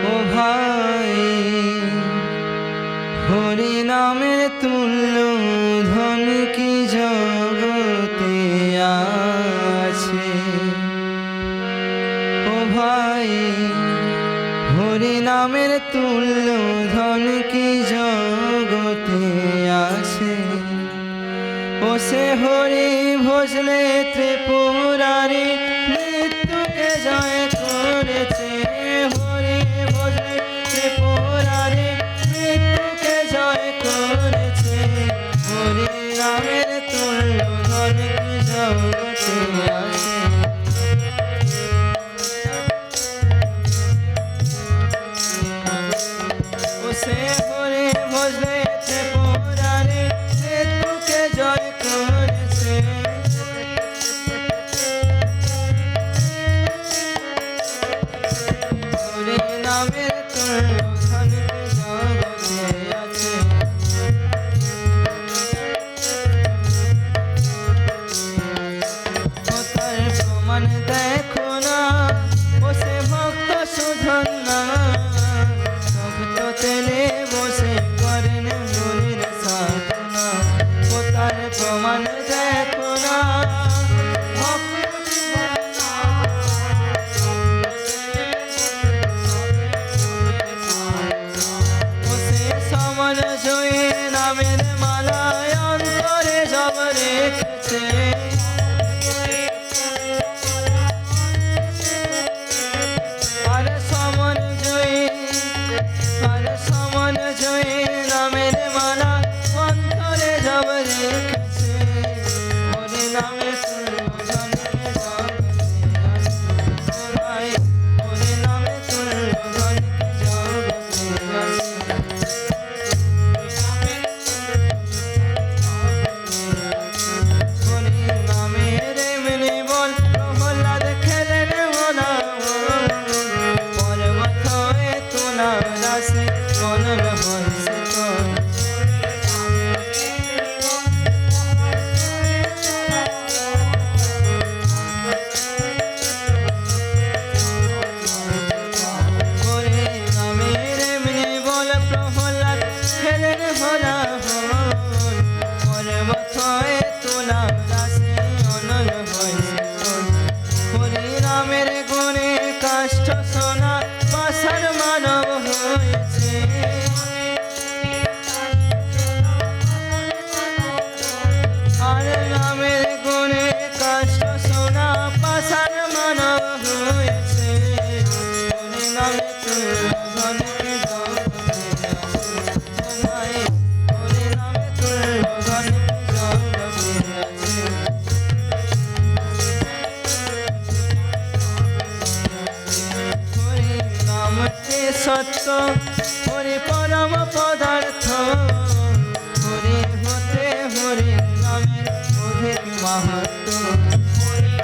ও ভাই হরি নামের তুল্য ধন কি জগতে আছে। ও ভাই হরি নামের তুল্য ধন কি জগতে আছে। ও সে হরি ভজলে ত্রিপুরারি মৃত্যুকে জয় করেছে। হরি ভজলে ত্রিপুরারি মৃত্যুকে জয় করেছে। হরি নামের তুল্য ধন কি জগতে আছে। ও সে হরি ভজলে ত্রিপুরারি মৃত্যুকে জয় করেছে। হরি নামের তুল্য ধন কি জগতে আছে। ও তার প্রমাণ দেখো না, ও সে ভক্ত সুধন্যা ভক্ত তেলে বসে করেন হরির সাধনা। ও তার প্রমাণ দেখো না, ও সে সমান জয়ী নামের মালায় অন্তরে জব রেখেছে। আর সমান জয়ী, আর সমান জয়ী নামের মালা অন্তরে জব রেখেছে। হরি নামে তুল্য ধন কি জগতে আছে। ও ভাই হরি নামে তুল্য ধন কি জগতে আছে। হরি নামের এমনি বল প্রহ্লাদ খেলেন ভোলা পর্বত হয়ে তোলা রাশি গণন হয়েছে তোর। হরি নামের এমনি বল প্রহ্লাদ খেলেন ভোলা পর্বত হয়ে তোলা রাশি গণন হয়েছে তোর। হরি নামের গুণে কাষ্ঠ সোনা পাষাণ মানব হয়েছে। আর নামের গুণে কাষ্ঠ সোনা পাষাণ মানব হয়েছে। হরি নামে তুল্য ধন কি জগতে আছে। ও ভাই হরি নামে তুল্য ধন কি জগতে আছে। হরি নামটি সত্য, হরি পরম পদার্থ। হরি হতে হরি নামের অধিক মাহাত্ম্য। হরি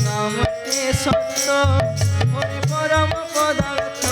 নামটি সত্য, হরি পরম পদার্থ।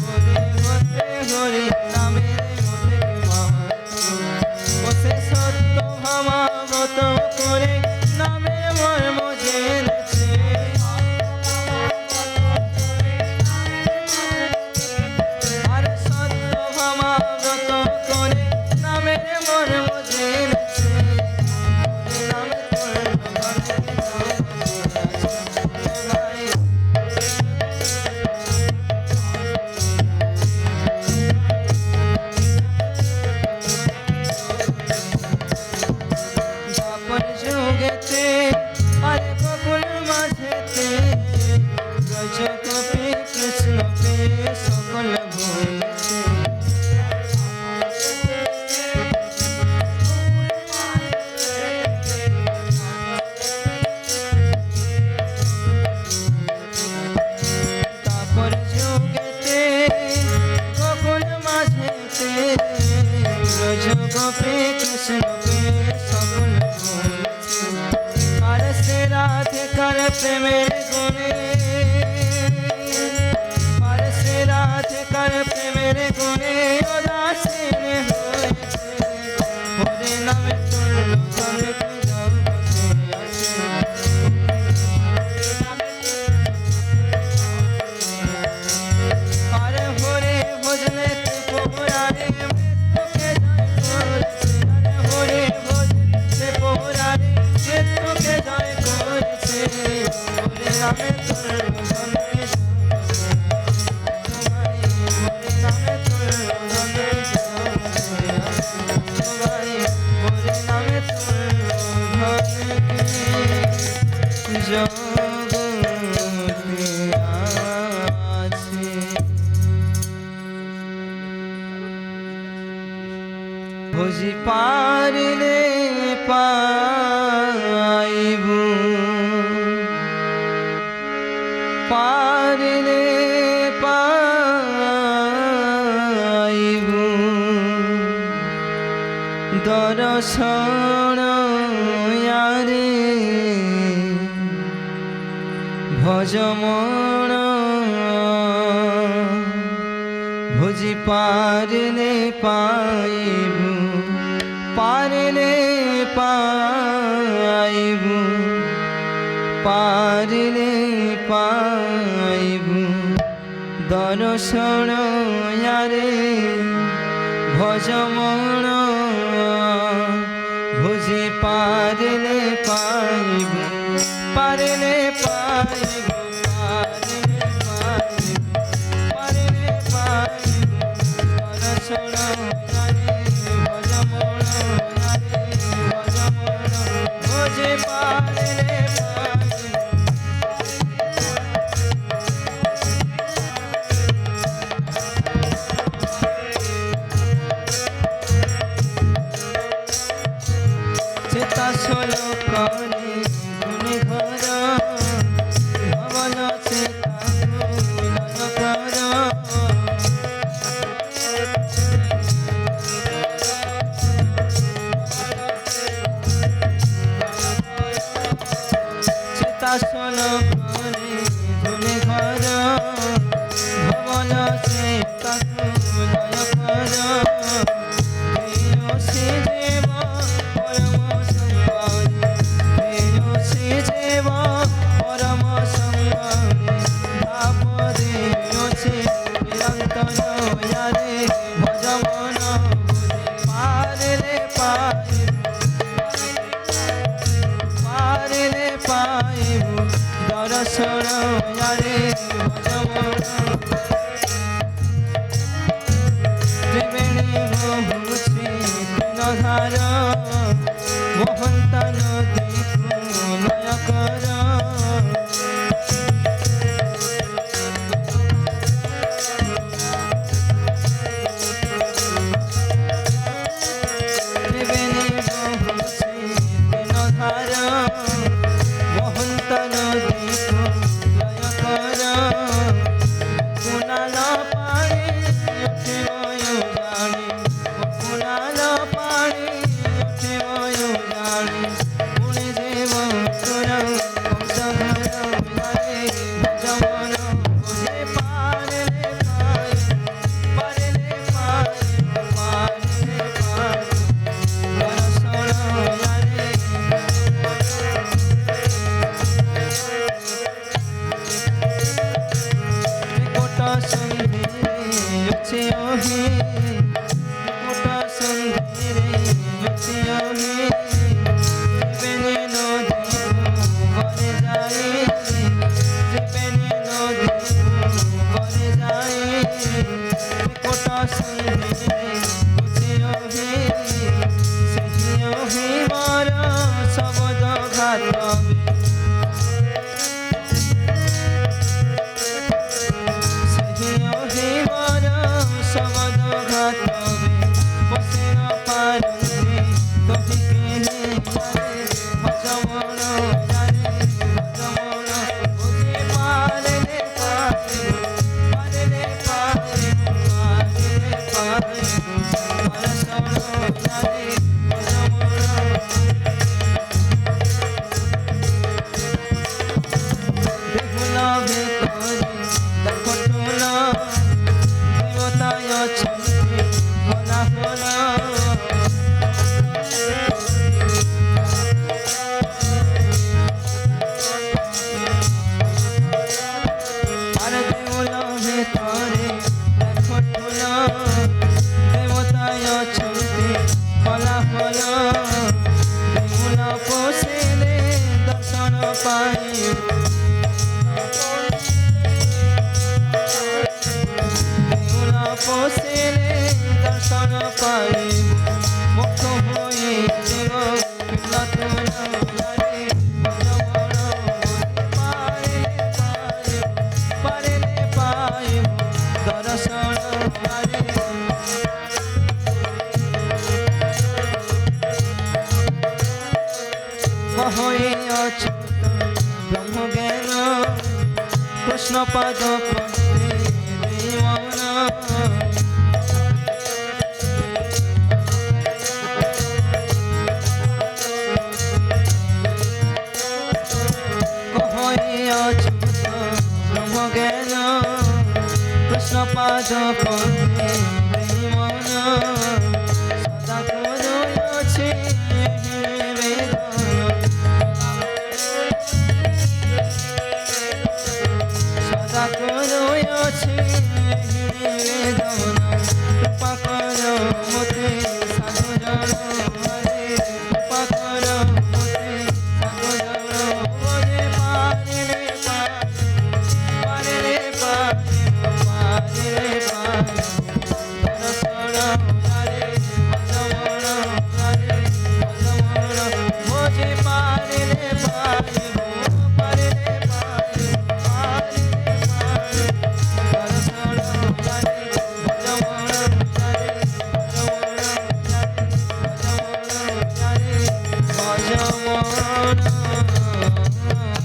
হরি হতে হরি নামের অধিক মাহাত্ম্য। ও সে সত্য ভাবাগত করে নামের মর্ম জেনেছে। আর সত্য ভাবাগত করে নামের মর্ম জেনেছে। হরি নামে তুল্য ধন কি জগতে আছে। ও ভাই দ্বাপর যুগেতে আর গোকুল মাঝেতে ব্রজ গোপী কৃষ্ণ পেয়ে সকল ভুলেছে। দ্বাপর যুগেতে গোকুল মাঝেতে ব্রজ গোপী কৃষ্ণ পেয়ে সকল ভুলেছে। আর সে রাধিকার প্রেমের গুণে, আর সে রাধিকার প্রেমের গুণে উদাসীন হয়েছে। বুঝি পারিলে পাইবু পারিলে পাইবু দর্শন ইয়ারে ভজমন বুঝি পারিলে পাইবু পারিলে পাইবু পারিলে পাইবু দর্শন ইয়ারে ভজমন বুঝি পারিলে পাইবু পারিলে পাইবু পারিলে পাইবু পারিলে পাইবু দর্শন ইয়ারে ভজমন ইয়ারে ভজমন বুঝি পারিলে পাইবু চেতাসল করে গুণে ঘর ভবন চেতা গুণন কর চেতাসল করে গুণে ঘর ভবন চেতা গুণন কর দর্শন ইয়ারে ভজমন ত্রিবেণী বহুশ্রী তৃণধার মোহন্ত নদী নয় কর ত্রিবেণী বহুশ্রী তৃণধার মোহন্ত নদী লয় কর কুণাল পানি উঠিবয় জানি কুণাল পানি উঠিবয় জানি কহয়ে অচ্যুত ব্রহ্ম জ্ঞান কৃষ্ণ পাদ পদ্মে মন কহয়ে অচ্যুত ব্রহ্ম জ্ঞান কৃষ্ণ পাদ পদ্মে মন সদা করছে সদা করছে বেদনা কৃপা কর মতে সাধু জন হরে কৃপা কর মতে সাধু জন হরে পারে রে পারে রে পারে রে পারে দর্শন হরে ভজমন হরে ভজমন ভোজে পারে রে পারে পারে রে পারে পারে রে পারে দর্শন হরে ভজমন হরে ভজমন হরে ভজমন হরে